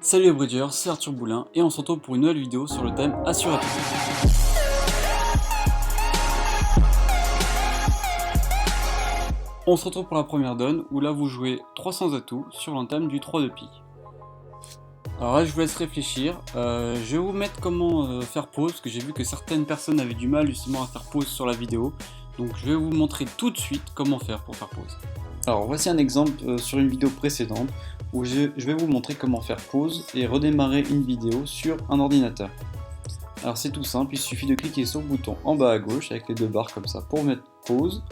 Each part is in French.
Salut les bridgers, c'est Arthur Boulin et on se retrouve pour une nouvelle vidéo sur le thème Assure à tous. On se retrouve pour la première donne où là vous jouez 300 atouts sur l'entame du 3 de pique. Alors là je vous laisse réfléchir, je vais vous mettre comment faire pause parce que j'ai vu que certaines personnes avaient du mal justement à faire pause sur la vidéo. Donc je vais vous montrer tout de suite comment faire pour faire pause. Alors voici un exemple sur une vidéo précédente où je vais vous montrer comment faire pause et redémarrer une vidéo sur un ordinateur. Alors c'est tout simple, il suffit de cliquer sur le bouton en bas à gauche avec les deux barres comme ça pour mettre pause.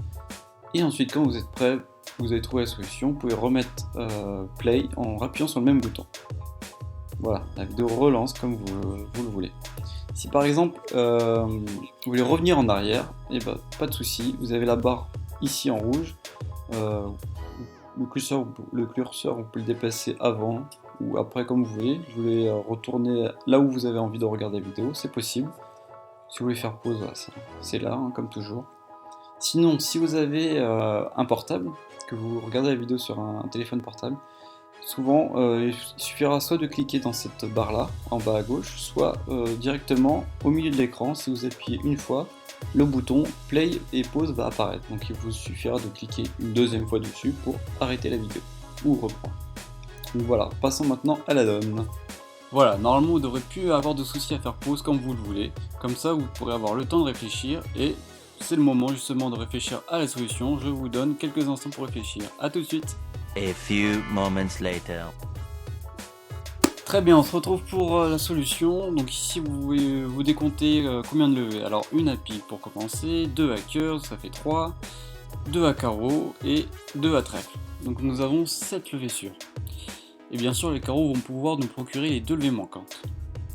Et ensuite quand vous êtes prêt, vous avez trouvé la solution, vous pouvez remettre play en appuyant sur le même bouton. Voilà, la vidéo relance comme vous le voulez. Si par exemple vous voulez revenir en arrière, et ben, pas de souci, vous avez la barre ici en rouge. Le curseur, on peut le déplacer avant ou après comme vous voulez. Je voulais retourner là où vous avez envie de regarder la vidéo, c'est possible. Si vous voulez faire pause, voilà, c'est là, hein, comme toujours. Sinon, si vous avez un portable, que vous regardez la vidéo sur un téléphone portable, souvent il suffira soit de cliquer dans cette barre là, en bas à gauche, soit directement au milieu de l'écran, si vous appuyez une fois, le bouton play et pause va apparaître. Donc il vous suffira de cliquer une deuxième fois dessus pour arrêter la vidéo ou reprendre. Donc voilà, passons maintenant à la donne. Voilà, normalement vous ne devrez plus avoir de soucis à faire pause comme vous le voulez. Comme ça vous pourrez avoir le temps de réfléchir et c'est le moment justement de réfléchir à la solution. Je vous donne quelques instants pour réfléchir. A tout de suite. A few moments later. Très bien, on se retrouve pour la solution. Donc ici vous décomptez combien de levées. Alors une à pique pour commencer, 2 à cœur, ça fait 3, 2 à carreau et 2 à trèfle. Donc nous avons 7 levées sûres. Et bien sûr les carreaux vont pouvoir nous procurer les 2 levées manquantes.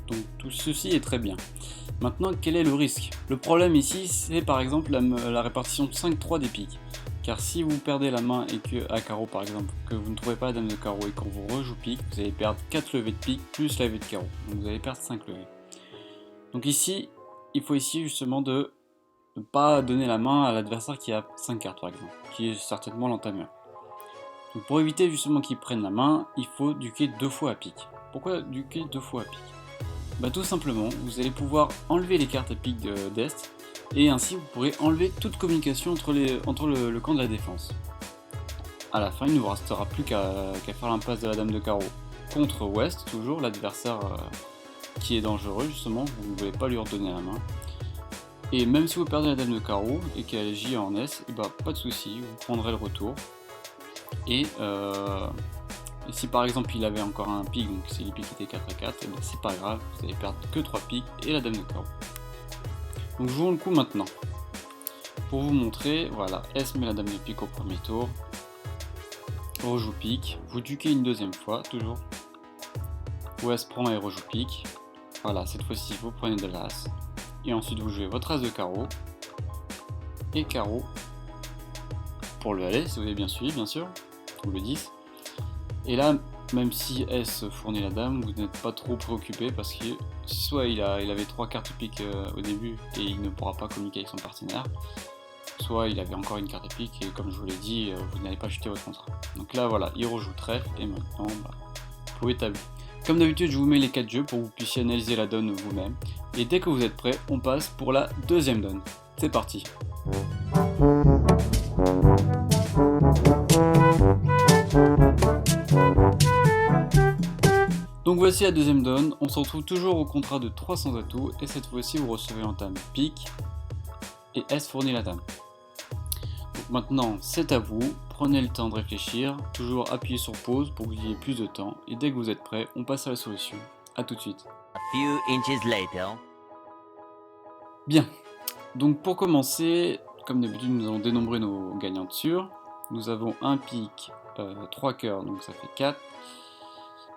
Donc tout ceci est très bien. Maintenant quel est le risque? Le problème ici c'est par exemple la répartition 5-3 des piques. Car si vous perdez la main et que à carreau par exemple, que vous ne trouvez pas la dame de carreau et qu'on vous rejoue pique, vous allez perdre 4 levées de pique plus la levée de carreau. Donc vous allez perdre 5 levées. Donc ici, il faut essayer justement de ne pas donner la main à l'adversaire qui a 5 cartes par exemple, qui est certainement l'entameur. Donc pour éviter justement qu'il prenne la main, il faut duquer 2 fois à pique. Pourquoi duquer 2 fois à pique? Bah tout simplement, vous allez pouvoir enlever les cartes à pique d'Est, et ainsi vous pourrez enlever toute communication entre le camp de la défense. A la fin, il ne vous restera plus qu'à faire l'impasse de la dame de carreau contre Ouest, toujours l'adversaire qui est dangereux justement, vous ne voulez pas lui redonner la main. Et même si vous perdez la dame de carreau et qu'elle agit en S, et bah pas de souci, vous prendrez le retour. Et si par exemple il avait encore un pique, donc si les piques étaient 4 à 4, et ben c'est pas grave, vous allez perdre que 3 piques et la dame de carreau. Donc jouons le coup maintenant. Pour vous montrer, voilà, S met la dame de pique au premier tour. Rejoue pique, vous duquez une deuxième fois, toujours. Ouest prend et rejoue pique. Voilà, cette fois-ci vous prenez de l'As. Et ensuite vous jouez votre As de carreau. Et carreau. Pour le aller, si vous avez bien suivi, bien sûr. Ou le 10. Et là, même si S fournit la dame, vous n'êtes pas trop préoccupé parce que soit il avait 3 cartes pique au début et il ne pourra pas communiquer avec son partenaire, soit il avait encore une carte pique et comme je vous l'ai dit, vous n'allez pas jeter votre contrat. Donc là voilà, il rejoue trèfle et maintenant vous pouvez tabler. Comme d'habitude, je vous mets les 4 jeux pour que vous puissiez analyser la donne vous-même. Et dès que vous êtes prêts, on passe pour la deuxième donne. C'est parti. Donc voici la deuxième donne, on se retrouve toujours au contrat de 300 atouts et cette fois-ci vous recevez en dame pique et S fournit la dame. Donc maintenant c'est à vous, prenez le temps de réfléchir, toujours appuyez sur pause pour que vous ayez plus de temps et dès que vous êtes prêt, on passe à la solution. A tout de suite. A few inches later. Bien, donc pour commencer, comme d'habitude nous allons dénombrer nos gagnantes sûres. Nous avons un pique, 3 cœurs donc ça fait 4.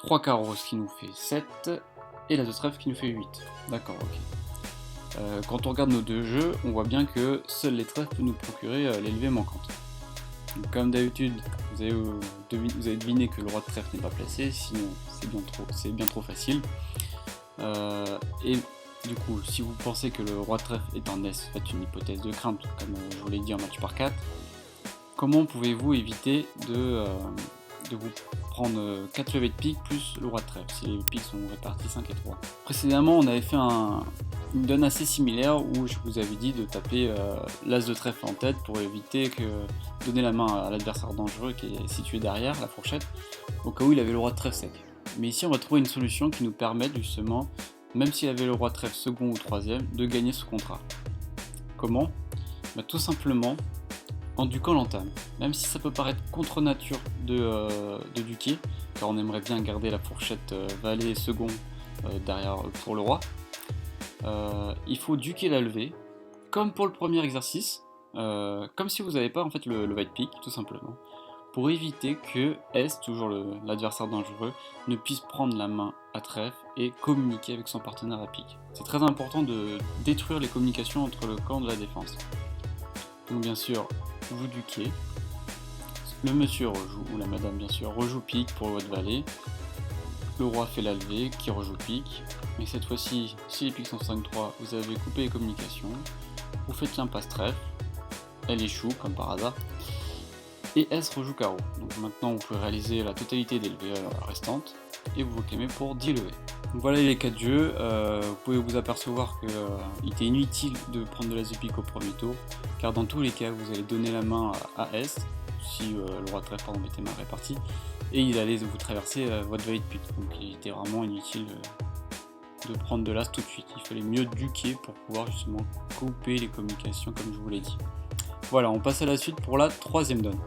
3 carreaux ce qui nous fait 7 et la 2 trèfle qui nous fait 8. D'accord, ok. Quand on regarde nos deux jeux, on voit bien que seuls les trèfles peuvent nous procurer les levées manquantes. Donc, comme d'habitude, vous avez deviné que le roi de trèfle n'est pas placé, sinon c'est bien trop facile. Et du coup, si vous pensez que le roi de trèfle est en S, faites une hypothèse de crainte, comme je vous l'ai dit en match par 4. Comment pouvez-vous éviter de vous prendre 4 levées de pique plus le roi de trèfle, si les piques sont répartis 5 et 3. Précédemment, on avait fait une donne assez similaire où je vous avais dit de taper l'as de trèfle en tête pour éviter que donner la main à l'adversaire dangereux qui est situé derrière la fourchette, au cas où il avait le roi de trèfle sec. Mais ici, on va trouver une solution qui nous permet justement, même s'il avait le roi de trèfle second ou troisième, de gagner ce contrat. Comment ? Tout simplement en duquant l'entame. Même si ça peut paraître contre nature de duquer, car on aimerait bien garder la fourchette valet et second derrière pour le roi, il faut duquer la levée, comme pour le premier exercice, comme si vous n'avez pas en fait le valet de pique, tout simplement, pour éviter que S, toujours l'adversaire dangereux, ne puisse prendre la main à trèfle et communiquer avec son partenaire à pique. C'est très important de détruire les communications entre le camp de la défense. Donc bien sûr, vous duquez, le monsieur rejoue, ou la madame bien sûr, rejoue pique pour votre valet, le roi fait la levée qui rejoue pique, mais cette fois-ci, si les piques sont 5-3, vous avez coupé les communications, vous faites l'impasse trèfle, elle échoue comme par hasard, et S rejoue carreau. Donc maintenant vous pouvez réaliser la totalité des levées restantes, et vous vous clamez pour 10 levées. Donc voilà les 4 jeux, vous pouvez vous apercevoir qu'il était inutile de prendre de l'as de pique au premier tour, car dans tous les cas vous allez donner la main à S, si le roi de trèfle était mal réparti, et il allait vous traverser votre valet de pique, donc il était vraiment inutile de prendre de l'as tout de suite, il fallait mieux duquer pour pouvoir justement couper les communications comme je vous l'ai dit. Voilà, on passe à la suite pour la troisième donne.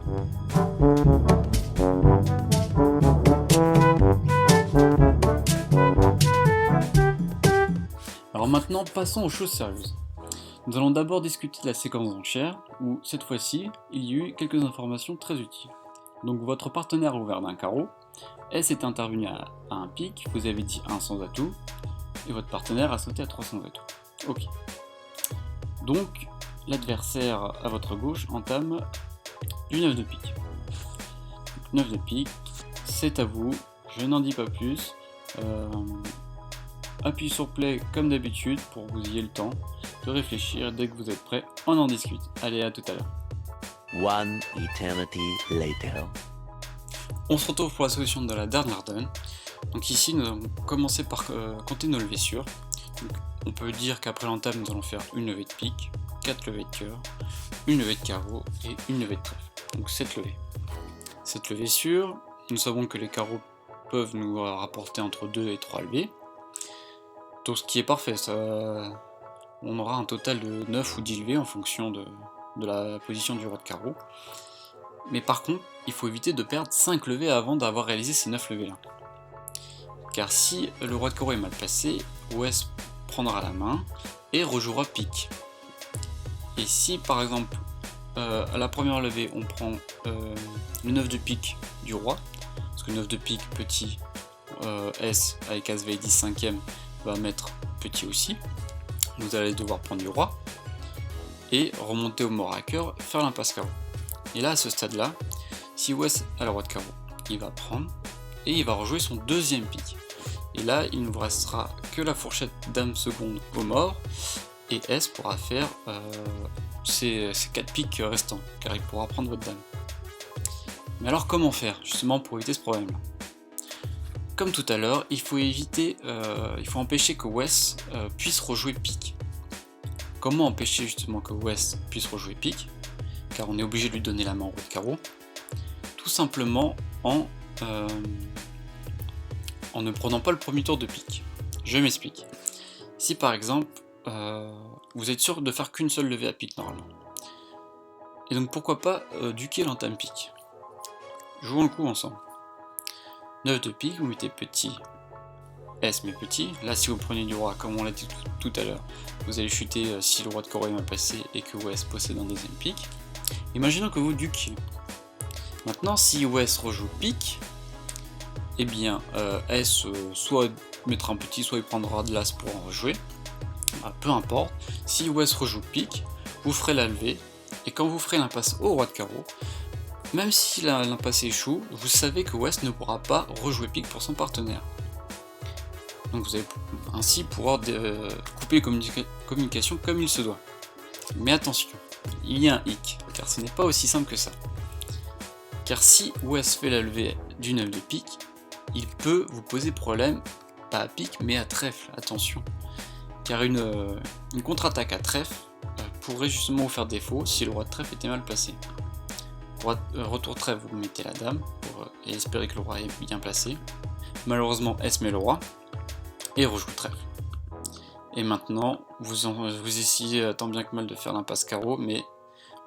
Alors maintenant, passons aux choses sérieuses. Nous allons d'abord discuter de la séquence d'enchères, où cette fois-ci, il y a eu quelques informations très utiles. Donc votre partenaire a ouvert d'un carreau, S est intervenu à un pic, vous avez dit 1 sans atout, et votre partenaire a sauté à 3 sans atout. Ok. Donc, l'adversaire à votre gauche entame du 9 de pique. Donc, 9 de pique, c'est à vous, je n'en dis pas plus. Appuyez sur play comme d'habitude pour que vous ayez le temps de réfléchir. Dès que vous êtes prêts, on en discute. Allez, à tout à l'heure. One eternity later. On se retrouve pour la solution de la dernière donne. Donc ici, nous allons commencer par compter nos levées sûres. Donc, on peut dire qu'après l'entame, nous allons faire une levée de pique, 4 levées de cœur, une levée de carreau et une levée de trèfle. Donc 7 levées. 7 levées sûres, nous savons que les carreaux peuvent nous rapporter entre 2 et 3 levées. Donc ce qui est parfait, on aura un total de 9 ou 10 levées en fonction de la position du roi de carreau. Mais par contre, il faut éviter de perdre 5 levées avant d'avoir réalisé ces 9 levées là. Car si le roi de carreau est mal placé, OS prendra la main et rejouera pique. Et si par exemple à la première levée on prend le 9 de pique du roi, parce que le 9 de pique petit S avec As V10 5ème va mettre petit aussi, vous allez devoir prendre du roi et remonter au mort à cœur, faire l'impasse carreau. Et là à ce stade là, si OS a le roi de carreau, il va prendre et il va rejouer son deuxième pique. Et là il ne vous restera que la fourchette dame seconde au mort, et S pourra faire ces 4 piques restants, car il pourra prendre votre dame. Mais alors comment faire justement pour éviter ce problème là? Comme tout à l'heure, il faut empêcher que Wes puisse rejouer pique. Comment empêcher justement que Wes puisse rejouer pique? Car on est obligé de lui donner la main au roi de carreau. Tout simplement en ne prenant pas le premier tour de pique. Je m'explique. Si par exemple, vous êtes sûr de faire qu'une seule levée à pique normalement. Et donc pourquoi pas duquer l'entame pique. Jouons le coup ensemble. 9 de pique, vous mettez petit, S mais petit. Là si vous prenez du roi, comme on l'a dit tout à l'heure, vous allez chuter si le roi de carreau est mal passé et que OS possède un deuxième pique. Imaginons que vous duquiez. Maintenant si OS rejoue pique, eh bien S soit mettra un petit, soit il prendra de l'as pour en rejouer. Peu importe, si OS rejoue pique, vous ferez la levée, et quand vous ferez l'impasse au roi de carreau, même si l'impasse échoue, vous savez que OS ne pourra pas rejouer pique pour son partenaire. Donc vous allez ainsi pouvoir couper les communications comme il se doit. Mais attention, il y a un hic, car ce n'est pas aussi simple que ça. Car si Ouest fait la levée du 9 de pique, il peut vous poser problème, pas à pique mais à trèfle, attention. Car une contre-attaque à trèfle pourrait justement vous faire défaut si le roi de trèfle était mal placé. Retour trèfle, vous mettez la dame et espérez que le roi est bien placé. Malheureusement, S met le roi et rejoue le trèfle. Et maintenant, vous essayez tant bien que mal de faire l'impasse carreau, mais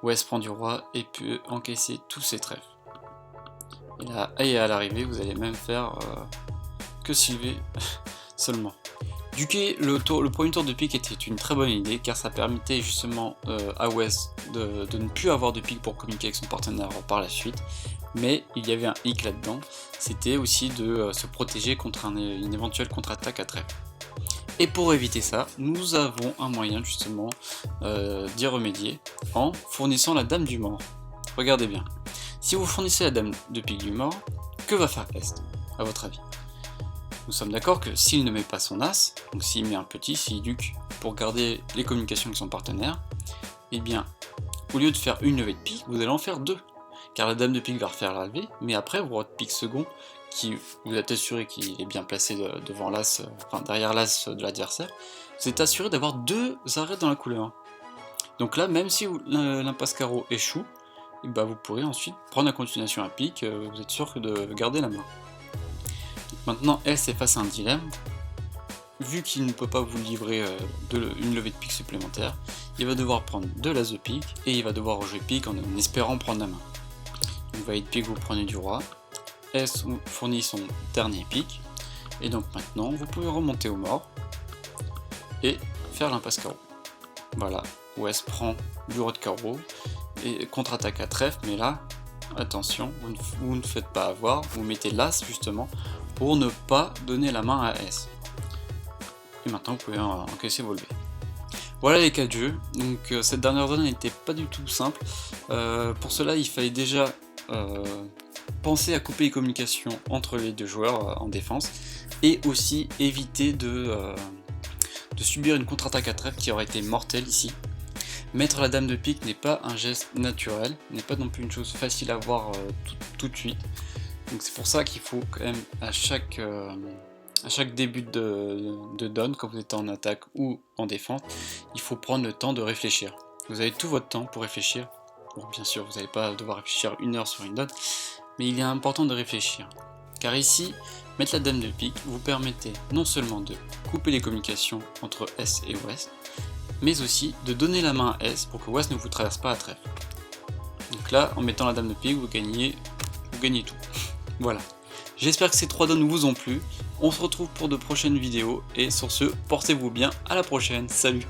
Ouest prend du roi et peut encaisser tous ses trèfles. Et à l'arrivée, vous allez même faire que Sylvé seulement. Duquet, le premier tour de pique était une très bonne idée car ça permettait justement à Ouest de ne plus avoir de pique pour communiquer avec son partenaire par la suite. Mais il y avait un hic là-dedans, c'était aussi de se protéger contre une éventuelle contre-attaque à trèfle. Et pour éviter ça, nous avons un moyen justement d'y remédier en fournissant la dame du mort. Regardez bien, si vous fournissez la dame de pique du mort, que va faire Est, à votre avis? Nous sommes d'accord que s'il ne met pas son as, donc s'il met un petit, s'il duc pour garder les communications avec son partenaire, eh bien, au lieu de faire une levée de pique, vous allez en faire deux. Car la dame de pique va refaire la levée, mais après, votre roi de pique second, qui vous êtes assuré qu'il est bien placé devant l'as, enfin derrière l'as de l'adversaire, vous êtes assuré d'avoir deux arrêts dans la couleur. Donc là, même si l'impasse carreau échoue, eh ben, vous pourrez ensuite prendre la continuation à pique, vous êtes sûr de garder la main. Maintenant, S est face à un dilemme. Vu qu'il ne peut pas vous livrer une levée de pique supplémentaire, il va devoir prendre de l'as de pique et il va devoir rejouer pique en espérant prendre la main. Donc, valet de pique, vous prenez du roi. S fournit son dernier pique. Et donc maintenant, vous pouvez remonter au mort et faire l'impasse carreau. Voilà, Ouest prend du roi de carreau et contre-attaque à trèfle, mais là, attention, vous ne faites pas avoir, vous mettez l'as justement pour ne pas donner la main à S. Et maintenant, vous pouvez encaisser vos levées. Voilà les cas de jeu. Donc cette dernière zone n'était pas du tout simple. Pour cela, il fallait déjà penser à couper les communications entre les deux joueurs en défense et aussi éviter de subir une contre-attaque à trèfle qui aurait été mortelle ici. Mettre la dame de pique n'est pas un geste naturel, n'est pas non plus une chose facile à voir tout de suite. Donc c'est pour ça qu'il faut quand même à chaque début de donne, quand vous êtes en attaque ou en défense, il faut prendre le temps de réfléchir. Vous avez tout votre temps pour réfléchir. Bon, bien sûr, vous n'allez pas devoir réfléchir 1 heure sur une donne, mais il est important de réfléchir. Car ici, mettre la dame de pique vous permettez non seulement de couper les communications entre S et Ouest, mais aussi de donner la main à S pour que Ouest ne vous traverse pas à trèfle. Donc là, en mettant la dame de pique, vous gagnez tout. Voilà. J'espère que ces 3 donnes vous ont plu. On se retrouve pour de prochaines vidéos et sur ce, portez-vous bien, à la prochaine, salut!